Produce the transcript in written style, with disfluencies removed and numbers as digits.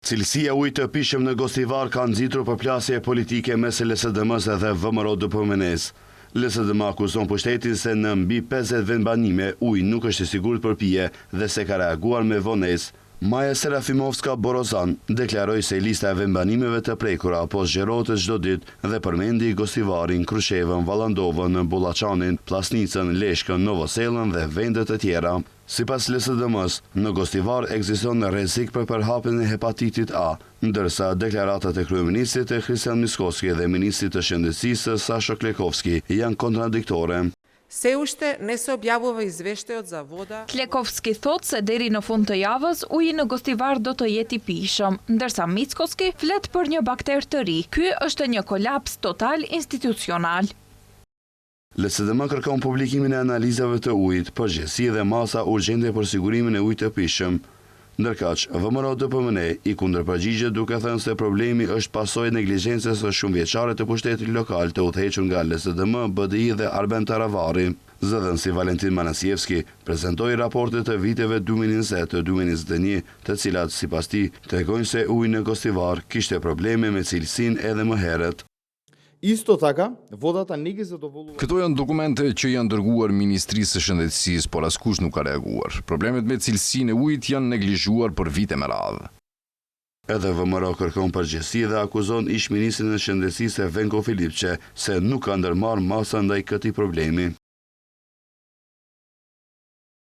Cilësia ujit të pishëm në Gostivar ka nxitur përplasje politike mes LSDM-s dhe VMRO-DPMN-s. LSDM akuzon pushtetin se në mbi 50 vendbanime uji nuk është i sigurt për pije dhe se ka reaguar me vonesë. Maja Serafimovska Borozan deklaroi se lista e vendbanimeve të prekura po zgjerohet çdo ditë dhe përmendi Gostivarin, Krushevën, Vallandovën, Bullaçanin, Plasnicën, Leshkën, Novosellën dhe vende të tjera. Sipas LSDM-s, në Gostivar ekziston rrezik për përhapjen e hepatitit A, ndërsa deklaratat e kryeministrit Christian Miskovski dhe ministrit të shëndetësisë Sasha Klekovski janë kontradiktore. Se ushte nëse objavove izveshte od zavoda. Klekovski thot se deri në fund të javës uji në Gostivar do të jetë i pijshëm, ndërsa Mickovski flet për një bakter të ri. Ky është një kolaps total institucional. LSDM kërkon publikimin e analizave të ujit, përgjegjësi dhe masa urgjente për sigurimin e ujit të pijshëm. Ndërkaq, VMRO-DPMN i kundërpërgjigjet duke thënë se problemi është pasojë e neglizhencës së shumëvjeçare të pushtetit lokal të udhëhequr nga LSDM, BDI dhe Arben Taravari. Zëdhënësi Valentin Manasievski prezentoi raportet të viteve 2020-2021, të cilat sipas tij tregojnë se uji në Gostivar kishte probleme me cilësinë edhe më herët. Këto janë dokumente që janë dërguar Ministrisë së Shëndetësisë, por askush nuk ka reaguar. Problemet me cilësinë e ujit janë neglizhuar për vite me radhë. Edhe VMRO kërkon përgjegjësi dhe akuzon ish-ministrin e Shëndetësisë Venko Filipçe se nuk ka ndërmarrë masa ndaj këtij problemi.